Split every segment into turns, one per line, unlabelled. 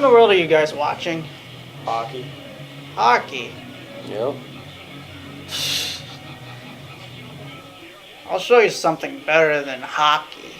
the world are you guys watching?
Hockey.
Hockey.
Yep.
I'll show you something better than hockey.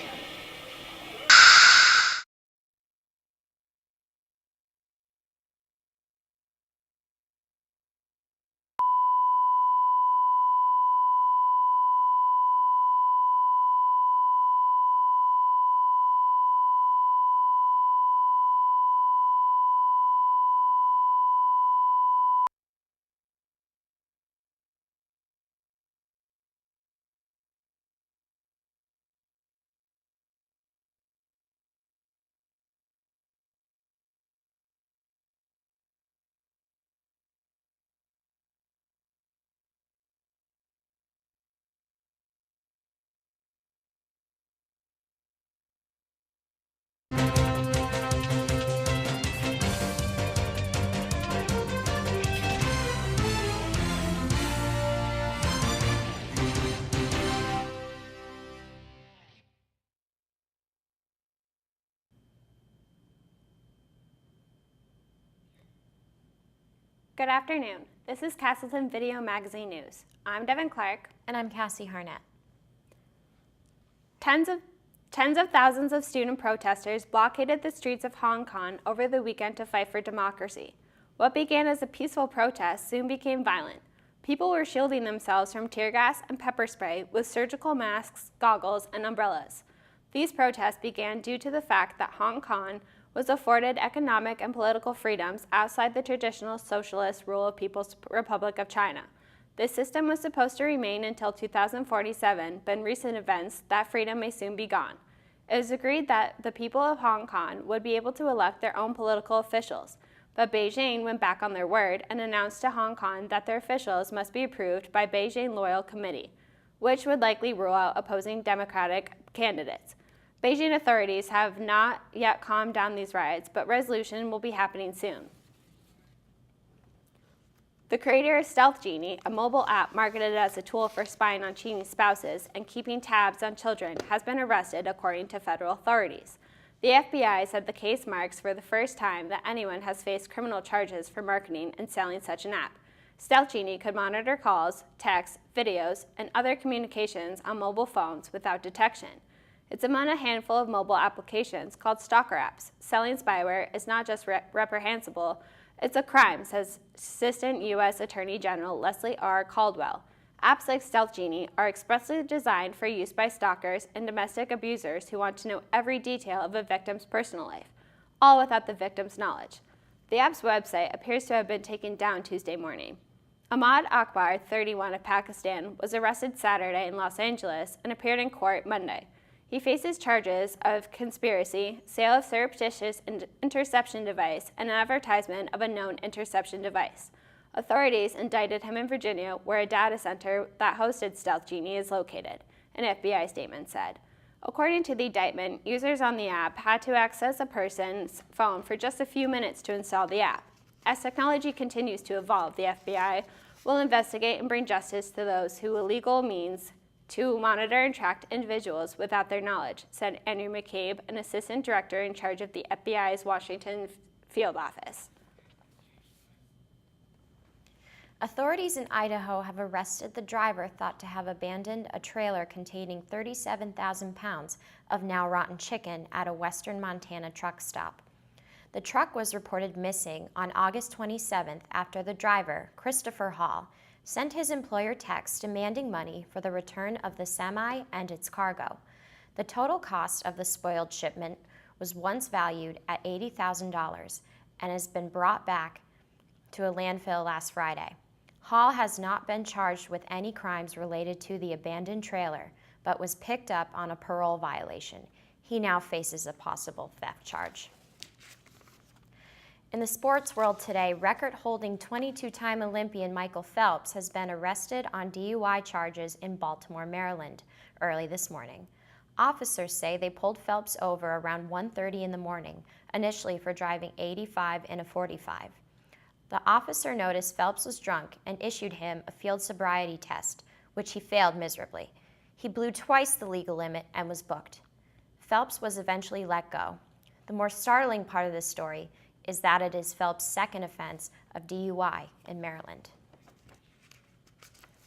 Good afternoon. This is Castleton Video Magazine News. I'm Devin Clarke.
And I'm Cassie Harnett.
Tens of thousands of student protesters blockaded the streets of Hong Kong over the weekend to fight for democracy. What began as a peaceful protest soon became violent. People were shielding themselves from tear gas and pepper spray with surgical masks, goggles, and umbrellas. These protests began due to the fact that Hong Kong was afforded economic and political freedoms outside the traditional socialist rule of People's Republic of China. This system was supposed to remain until 2047, but in recent events, that freedom may soon be gone. It was agreed that the people of Hong Kong would be able to elect their own political officials, but Beijing went back on their word and announced to Hong Kong that their officials must be approved by Beijing Loyal Committee, which would likely rule out opposing Democratic candidates. Beijing authorities have not yet calmed down these riots, but resolution will be happening soon. The creator of Stealth Genie, a mobile app marketed as a tool for spying on cheating spouses and keeping tabs on children, has been arrested according to federal authorities. The FBI said the case marks for the first time that anyone has faced criminal charges for marketing and selling such an app. Stealth Genie could monitor calls, texts, videos, and other communications on mobile phones without detection. It's among a handful of mobile applications called stalker apps. Selling spyware is not just reprehensible, it's a crime, says Assistant U.S. Attorney General Leslie R. Caldwell. Apps like Stealth Genie are expressly designed for use by stalkers and domestic abusers who want to know every detail of a victim's personal life, all without the victim's knowledge. The app's website appears to have been taken down Tuesday morning. Ahmad Akbar, 31, of Pakistan, was arrested Saturday in Los Angeles and appeared in court Monday. He faces charges of conspiracy, sale of surreptitious interception device, and an advertisement of a known interception device. Authorities indicted him in Virginia, where a data center that hosted Stealth Genie is located, an FBI statement said. According to the indictment, users on the app had to access a person's phone for just a few minutes to install the app. As technology continues to evolve, the FBI will investigate and bring justice to those who illegal means to monitor and track individuals without their knowledge, said Andrew McCabe, an assistant director in charge of the FBI's Washington field office.
Authorities in Idaho have arrested the driver thought to have abandoned a trailer containing 37,000 pounds of now rotten chicken at a western Montana truck stop. The truck was reported missing on August 27th after the driver, Christopher Hall, sent his employer texts demanding money for the return of the semi and its cargo. The total cost of the spoiled shipment was once valued at $80,000 and has been brought back to a landfill last Friday. Hall has not been charged with any crimes related to the abandoned trailer, but was picked up on a parole violation. He now faces a possible theft charge. In the sports world today, record-holding 22-time Olympian Michael Phelps has been arrested on DUI charges in Baltimore, Maryland, early this morning. Officers say they pulled Phelps over around 1:30 in the morning, initially for driving 85 in a 45. The officer noticed Phelps was drunk and issued him a field sobriety test, which he failed miserably. He blew twice the legal limit and was booked. Phelps was eventually let go. The more startling part of this story is that it is Phelps' second offense of DUI in Maryland.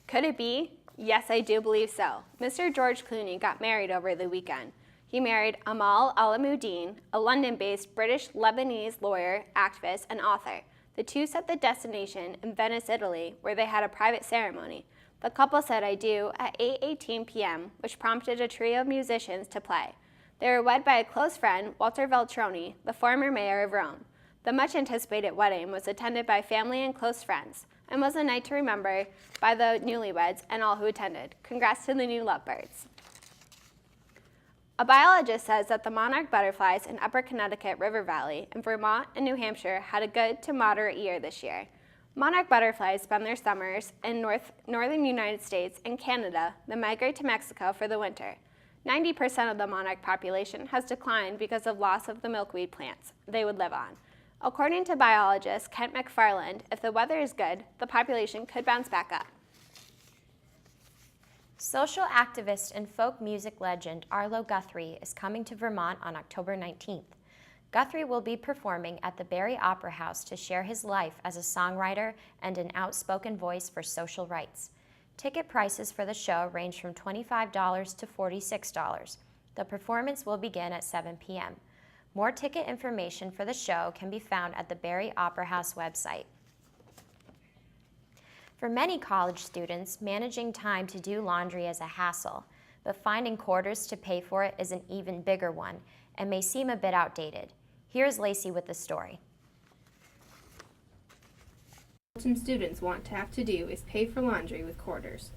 Could it be? Yes, I do believe so. Mr. George Clooney got married over the weekend. He married Amal Alamuddin, a London-based British-Lebanese lawyer, activist, and author. The two set the destination in Venice, Italy, where they had a private ceremony. The couple said "I do" at 8:18 p.m., which prompted a trio of musicians to play. They were wed by a close friend, Walter Veltroni, the former mayor of Rome. The much-anticipated wedding was attended by family and close friends, and was a night to remember by the newlyweds and all who attended. Congrats to the new lovebirds. A biologist says that the monarch butterflies in Upper Connecticut River Valley in Vermont and New Hampshire had a good to moderate year this year. Monarch butterflies spend their summers in northern United States and Canada, then migrate to Mexico for the winter. 90% of the monarch population has declined because of loss of the milkweed plants they would live on. According to biologist Kent McFarland, if the weather is good, the population could bounce back up.
Social activist and folk music legend Arlo Guthrie is coming to Vermont on October 19th. Guthrie will be performing at the Barry Opera House to share his life as a songwriter and an outspoken voice for social rights. Ticket prices for the show range from $25 to $46. The performance will begin at 7 p.m. More ticket information for the show can be found at the Barry Opera House website. For many college students, managing time to do laundry is a hassle, but finding quarters to pay for it is an even bigger one and may seem a bit outdated. Here's Lacey with the story.
Some students want to have to do is pay for laundry with quarters.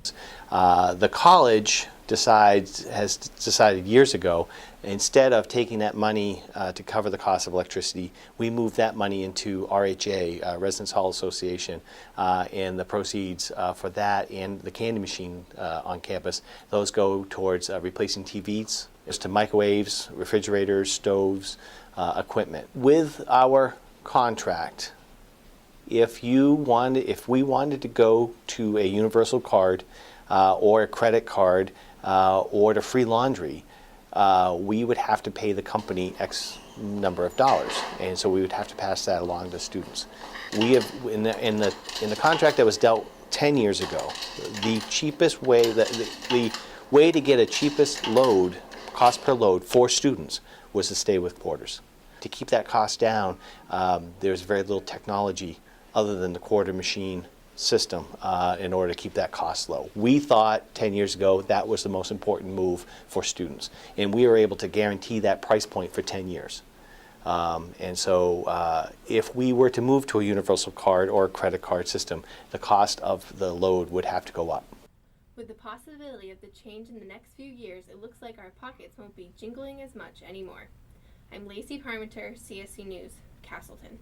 The college has decided years ago, instead of taking that money to cover the cost of electricity, we moved that money into RHA, Residence Hall Association, and the proceeds for that and the candy machine on campus, those go towards replacing TVs, to microwaves, refrigerators, stoves, equipment. With our contract, if we wanted to go to a universal card or a credit card or to free laundry, we would have to pay the company X number of dollars, and so we would have to pass that along to students. We have in the contract that was dealt 10 years ago, the cheapest way the way to get a cheapest load, cost per load for students, was to stay with quarters. To keep that cost down, there's very little technology other than the quarter machine system in order to keep that cost low. We thought 10 years ago that was the most important move for students, and we were able to guarantee that price point for 10 years. And so if we were to move to a universal card or a credit card system, the cost of the load would have to go up.
With the possibility of the change in the next few years, it looks like our pockets won't be jingling as much anymore. I'm Lacey Parmenter, CSC News, Castleton.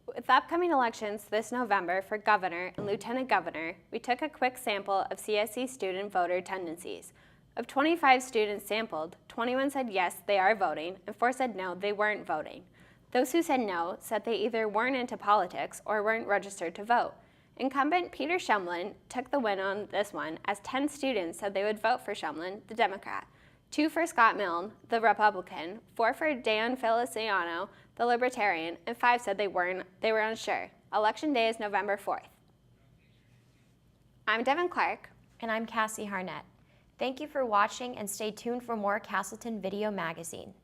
With upcoming elections this November for governor and lieutenant governor, we took a quick sample of CSC student voter tendencies. Of 25 students sampled, 21 said yes, they are voting, and 4 said no, they weren't voting. Those who said no said they either weren't into politics or weren't registered to vote. Incumbent Peter Shumlin took the win on this one, as 10 students said they would vote for Shumlin, the Democrat, 2 for Scott Milne, the Republican, 4 for Dan Feliciano, the Libertarian, and 5 said they were unsure. Election day is November 4th. I'm Devin Clarke.
And I'm Cassie Harnett. Thank you for watching, and stay tuned for more Castleton Video Magazine.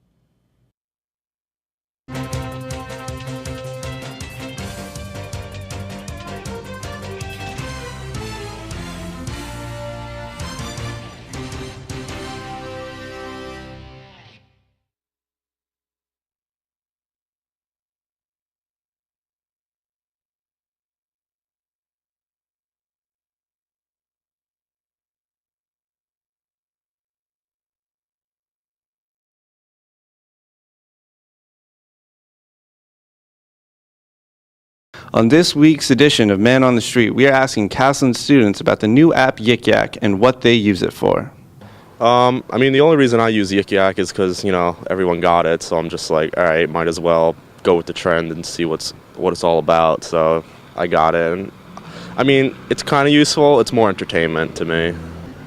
On this week's edition of Man on the Street, we are asking Castleton students about the new app Yik Yak and what they use it for.
I mean, the only reason I use Yik Yak is because, everyone got it, so I'm just like, all right, might as well go with the trend and see what it's all about. So I got it. And, I mean, it's kind of useful. It's more entertainment to me.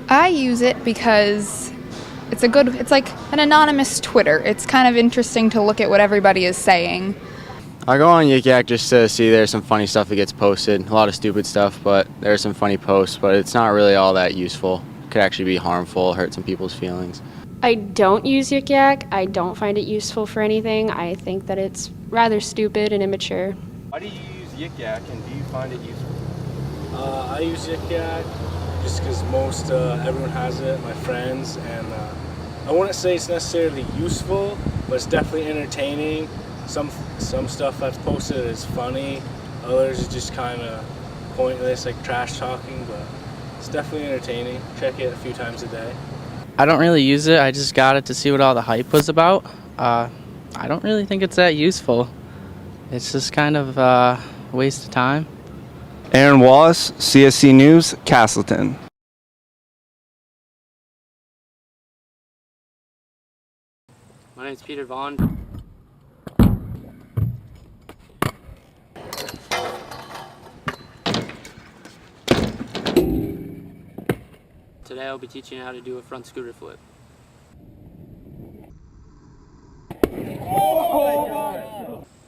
I use it because It's like an anonymous Twitter. It's kind of interesting to look at what everybody is saying.
I go on Yik Yak just to see there's some funny stuff that gets posted, a lot of stupid stuff, but there's some funny posts, but it's not really all that useful. It could actually be harmful, hurt some people's feelings.
I don't use Yik Yak. I don't find it useful for anything. I think that it's rather stupid and immature.
Why do you use Yik Yak, and do you find it useful?
I use Yik Yak just because everyone has it, my friends, and I wouldn't say it's necessarily useful, but it's definitely entertaining. Some stuff that's posted is funny, others is just kind of pointless, like trash talking, but it's definitely entertaining. Check it a few times a day.
I don't really use it. I just got it to see what all the hype was about. I don't really think it's that useful. It's just kind of a waste of time.
Aaron Wallace, CSC News, Castleton.
My name's Peter Vaughn. Today I'll be teaching you how to do a front scooter flip.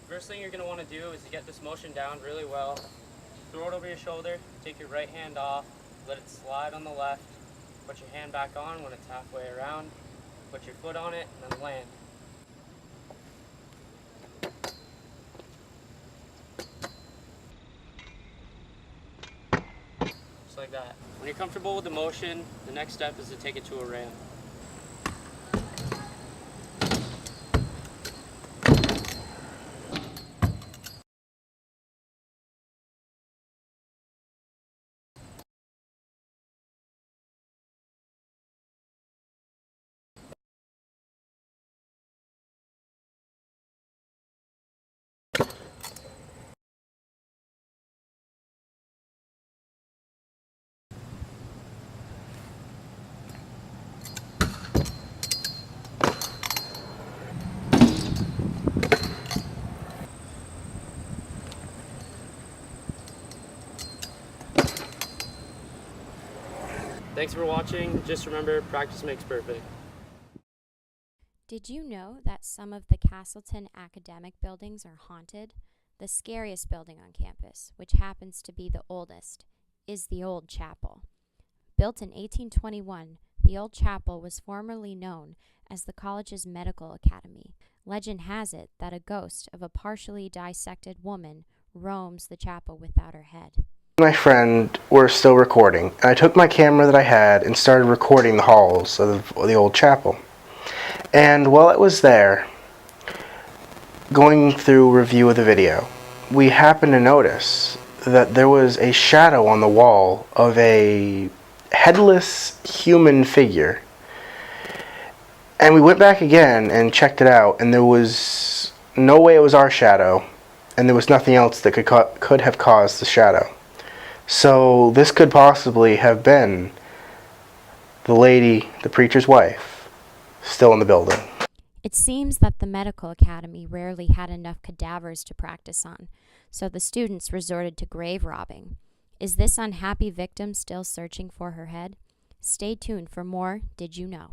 First thing you're going to want to do is to get this motion down really well. Throw it over your shoulder, take your right hand off, let it slide on the left, put your hand back on when it's halfway around, put your foot on it, and then land. Just like that. When you're comfortable with the motion, the next step is to take it to a ramp. Thanks for watching. Just remember, practice makes perfect.
Did you know that some of the Castleton academic buildings are haunted? The scariest building on campus, which happens to be the oldest, is the Old Chapel. Built in 1821, the Old Chapel was formerly known as the college's medical academy. Legend has it that a ghost of a partially dissected woman roams the chapel without her head.
My friend were still recording. I took my camera that I had and started recording the halls of the old chapel. And while it was there, going through review of the video, we happened to notice that there was a shadow on the wall of a headless human figure. And we went back again and checked it out, and there was no way it was our shadow, and there was nothing else that could have caused the shadow. So this could possibly have been the lady, the preacher's wife, still in the building.
It seems that the medical academy rarely had enough cadavers to practice on, so the students resorted to grave robbing. Is this unhappy victim still searching for her head? Stay tuned for more Did You Know?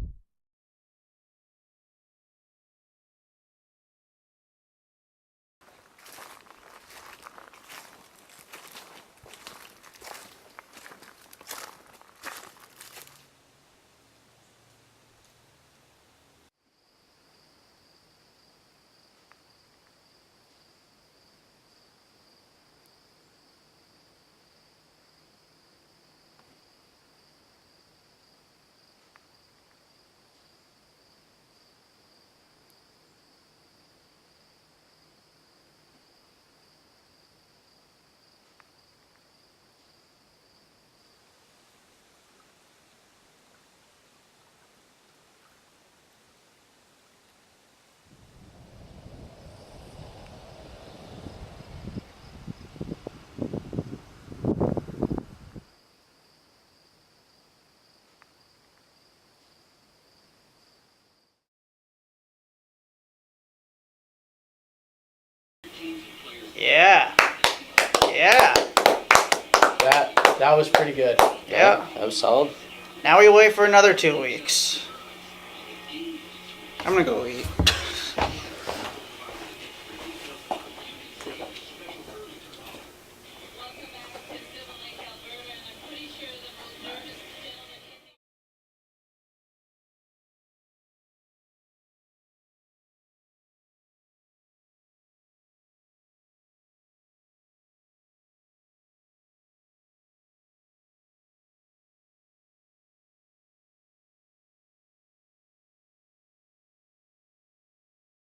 Yeah. Yeah.
That was pretty good.
Yeah.
That was solid.
Now we wait for another 2 weeks. I'm gonna go eat.